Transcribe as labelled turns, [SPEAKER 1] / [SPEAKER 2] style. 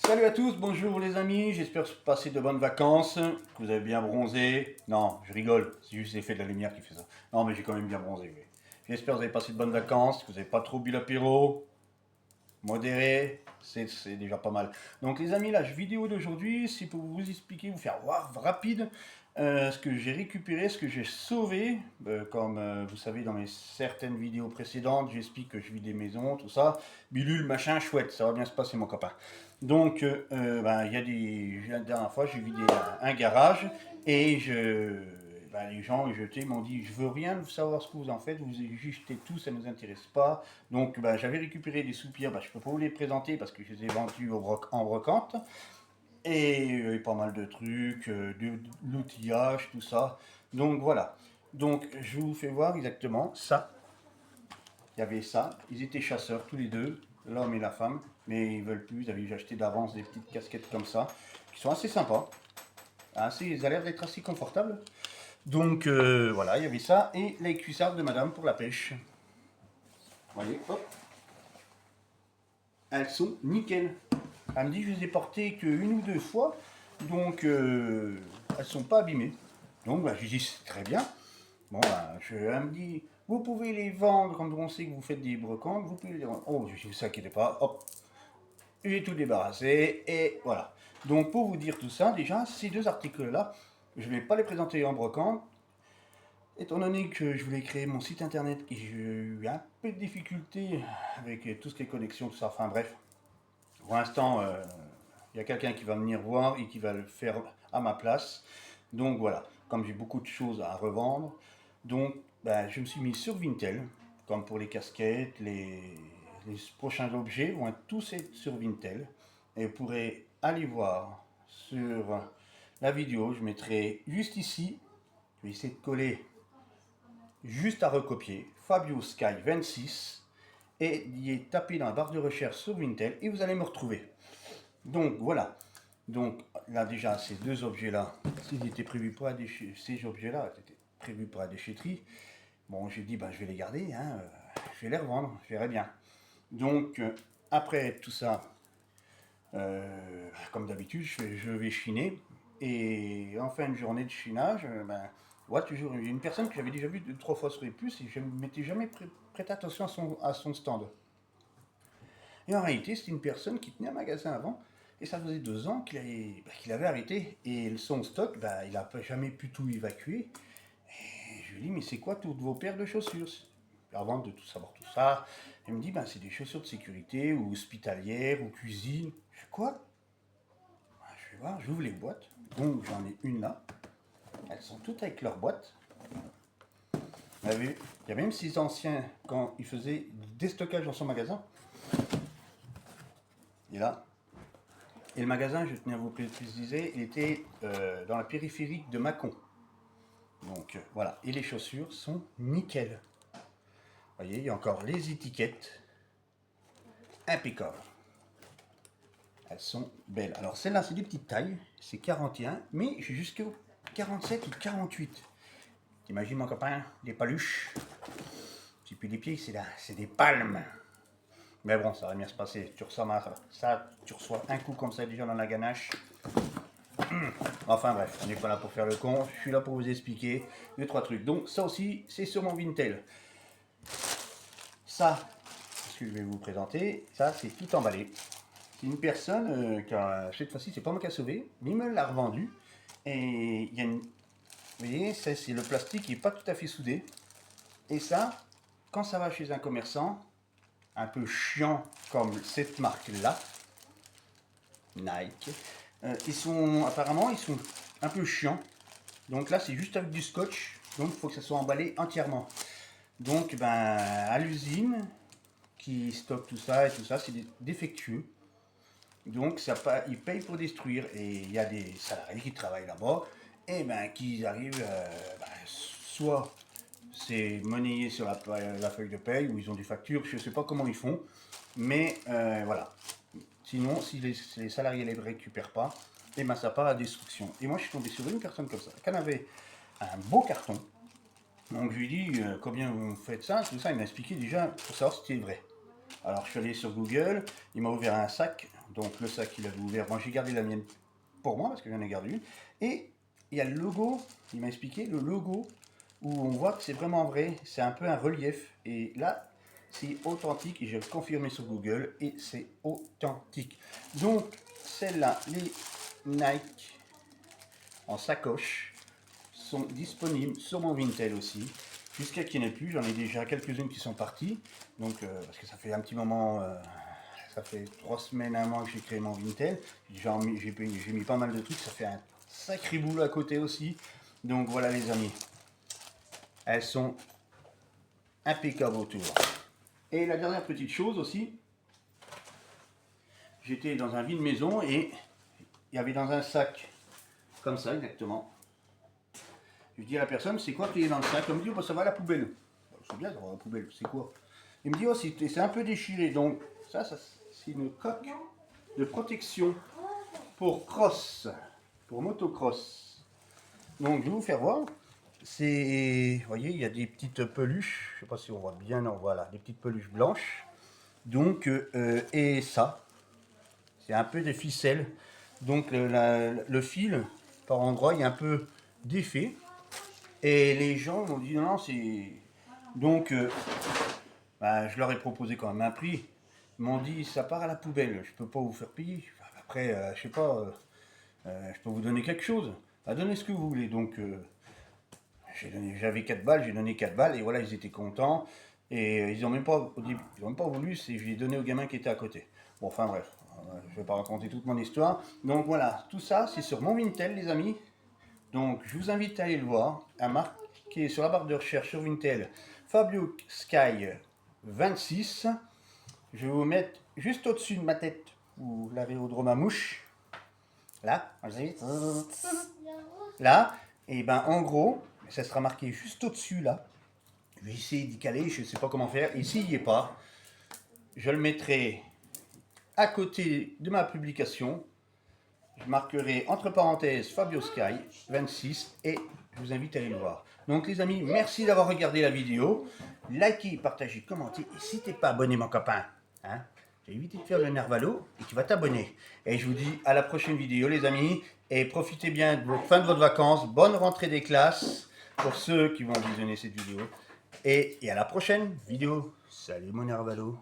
[SPEAKER 1] Salut à tous, bonjour les amis, j'espère que vous passez de bonnes vacances, que vous avez bien bronzé. Non, je rigole, c'est juste l'effet de la lumière qui fait ça. Non, mais j'ai quand même bien bronzé. Oui. J'espère que vous avez passé de bonnes vacances, que vous n'avez pas trop bu l'apéro, modéré, c'est déjà pas mal. Donc les amis, la vidéo d'aujourd'hui, c'est pour vous expliquer, vous faire voir rapide ce que j'ai récupéré, ce que j'ai sauvé. Comme vous savez dans mes certaines vidéos précédentes, j'explique que je vis des maisons, tout ça. Bidule, machin, chouette, ça va bien se passer mon copain. Donc il y a la dernière fois j'ai vidé un garage et les gens jetés m'ont dit je veux rien savoir ce que vous en faites, vous jetez tout, ça ne nous intéresse pas. Donc j'avais récupéré des soupirs, je ne peux pas vous les présenter parce que je les ai vendus en brocante. Et pas mal de trucs, de l'outillage, tout ça. Donc voilà. Donc je vous fais voir exactement ça. Il y avait ça. Ils étaient chasseurs tous les deux, l'homme et la femme. Mais ils veulent plus. Ils avaient acheté d'avance des petites casquettes comme ça, qui sont assez sympas. Ils ont l'air d'être assez confortables. Donc voilà, il y avait ça. Et les cuissardes de madame pour la pêche. Vous voyez, hop. Elles sont nickel. Elle me dit, je les ai portées qu'une ou deux fois, donc elles sont pas abîmées. Donc je dis, c'est très bien. Bon, elle me dit, vous pouvez les vendre quand on sait que vous faites des brocantes, vous pouvez les vendre. Oh, je dis, ne vous inquiétez pas, hop, j'ai tout débarrassé, et voilà. Donc pour vous dire tout ça, déjà, ces deux articles-là, je ne vais pas les présenter en brocante, étant donné que je voulais créer mon site internet et j'ai eu un peu de difficultés avec tout ce qui est connexion, tout ça, enfin bref. Pour l'instant, il y a quelqu'un qui va venir voir et qui va le faire à ma place. Donc voilà, comme j'ai beaucoup de choses à revendre, donc je me suis mis sur Vinted, comme pour les casquettes, les prochains objets vont être tous sur Vinted. Et vous pourrez aller voir sur la vidéo, je mettrai juste ici, je vais essayer de coller juste à recopier, Fabio Sky 26, et d'y taper dans la barre de recherche sur Vinted et vous allez me retrouver. Donc voilà. Donc là déjà ces deux objets-là, s'ils étaient prévus pour la déchetterie, ces objets-là étaient prévus pour la déchetterie. Bon, j'ai dit je vais les garder, je vais les revendre, je verrai bien. Donc après tout ça, comme d'habitude, je vais chiner. Et en fin de journée de chinage, toujours une personne que j'avais déjà vue 2 3 fois sur les puces et je ne m'étais jamais prêté attention à son stand. Et en réalité, c'était une personne qui tenait un magasin avant, et ça faisait 2 ans qu'il avait arrêté. Et son stock, il n'a jamais pu tout évacuer. Et je lui dis, mais c'est quoi toutes vos paires de chaussures? Avant de tout savoir tout ça, il me dit, c'est des chaussures de sécurité, ou hospitalières, ou cuisine. Je fais quoi? Je vais voir, j'ouvre les boîtes. Donc j'en ai une là. Elles sont toutes avec leurs boîtes. Vous avez vu, il y a même ces anciens, quand ils faisaient du déstockage dans son magasin. Et là, et le magasin, je tenais à vous préciser, il était dans la périphérie de Mâcon. Donc voilà, et les chaussures sont nickel. Vous voyez, il y a encore les étiquettes impeccables. Elles sont belles. Alors celle-là, c'est des petites tailles, c'est 41, mais j'ai jusqu'au 47 ou 48. T'imagines mon copain, des paluches. C'est plus des pieds, c'est des palmes. Mais bon, ça va bien se passer. Tu reçois un coup comme ça déjà dans la ganache. Enfin bref, on n'est pas là pour faire le con, je suis là pour vous expliquer 2 3 trucs. Donc ça aussi, c'est sur mon Vinted. Ça, ce que je vais vous présenter, ça c'est tout emballé. C'est une personne cette fois-ci, c'est pas moi qui a sauvé, mais il me l'a revendu. Et il y a une, vous voyez, ça c'est le plastique qui n'est pas tout à fait soudé. Et ça, quand ça va chez un commerçant, un peu chiant comme cette marque-là, Nike, apparemment ils sont un peu chiants. Donc là c'est juste avec du scotch, donc il faut que ça soit emballé entièrement. Donc à l'usine qui stocke tout ça et tout ça, c'est défectueux. Donc ils payent pour détruire et il y a des salariés qui travaillent là-bas et qui arrivent, soit c'est monnayé sur la feuille de paye ou ils ont des factures, je ne sais pas comment ils font, mais voilà. Sinon, si les salariés ne les récupèrent pas, ça part à la destruction. Et moi, je suis tombé sur une personne comme ça, qui en avait un beau carton. Donc, je lui ai dit, combien vous faites ça? Tout ça, il m'a expliqué déjà pour savoir si c'était vrai. Alors, je suis allé sur Google, il m'a ouvert un sac donc le sac qu'il avait ouvert. Moi j'ai gardé la mienne pour moi parce que j'en ai gardé une. Et il y a le logo, il m'a expliqué, le logo où on voit que c'est vraiment vrai, c'est un peu un relief. Et là, c'est authentique et j'ai confirmé sur Google et c'est authentique. Donc celles-là, les Nike en sacoche, sont disponibles sur mon Vinted aussi. Jusqu'à qu'il n'y en ait plus, j'en ai déjà quelques-unes qui sont parties. Donc, parce que ça fait un petit moment, ça fait 3 semaines, un mois que j'ai créé mon Vinted. J'ai mis pas mal de trucs, ça fait un sacré boulot à côté aussi. Donc voilà les amis, elles sont impeccables autour. Et la dernière petite chose aussi, j'étais dans un vide-maison et il y avait dans un sac, comme ça exactement. Je dis à la personne, c'est quoi qui est dans le sac? Elle me dit, oh, bah, ça va à la poubelle. C'est bien, ça va à la poubelle, c'est quoi? Il me dit, oh, c'est un peu déchiré. Donc, ça c'est une coque de protection pour cross, pour motocross. Donc, je vais vous faire voir. C'est, vous voyez, il y a des petites peluches. Je ne sais pas si on voit bien, non, voilà, des petites peluches blanches. Donc, et ça, c'est un peu des ficelles. Donc, le fil, par endroit, il y a un peu d'effet. Et les gens m'ont dit non, c'est... Donc, bah, je leur ai proposé quand même un prix. Ils m'ont dit, ça part à la poubelle, je peux pas vous faire payer. Enfin, après, je sais pas, je peux vous donner quelque chose. Bah, donnez ce que vous voulez. Donc, j'avais 4 balles, j'ai donné 4 balles, et voilà, ils étaient contents. Et ils n'ont même pas, ils ont même pas voulu, je l'ai donné au gamin qui était à côté. Bon, enfin bref, je vais pas raconter toute mon histoire. Donc voilà, tout ça, c'est sur mon Vinted, les amis. Donc, je vous invite à aller le voir, à marquer sur la barre de recherche sur Vinted Fabio Sky 26. Je vais vous mettre juste au-dessus de ma tête, où l'aérodrome à mouche. Là, vous avez là, et ben en gros, ça sera marqué juste au-dessus là. Je vais essayer d'y caler, je ne sais pas comment faire. Ici, il n'y est pas. Je le mettrai à côté de ma publication. Je marquerai entre parenthèses Fabio Sky 26 et je vous invite à aller le voir. Donc les amis, merci d'avoir regardé la vidéo. Likez, partagez, commentez. Et si tu n'es pas abonné mon copain, hein, j'ai évité de faire le nervalo et tu vas t'abonner. Et je vous dis à la prochaine vidéo les amis. Et profitez bien de votre fin de votre vacances. Bonne rentrée des classes pour ceux qui vont visionner cette vidéo. Et à la prochaine vidéo. Salut mon nervalo.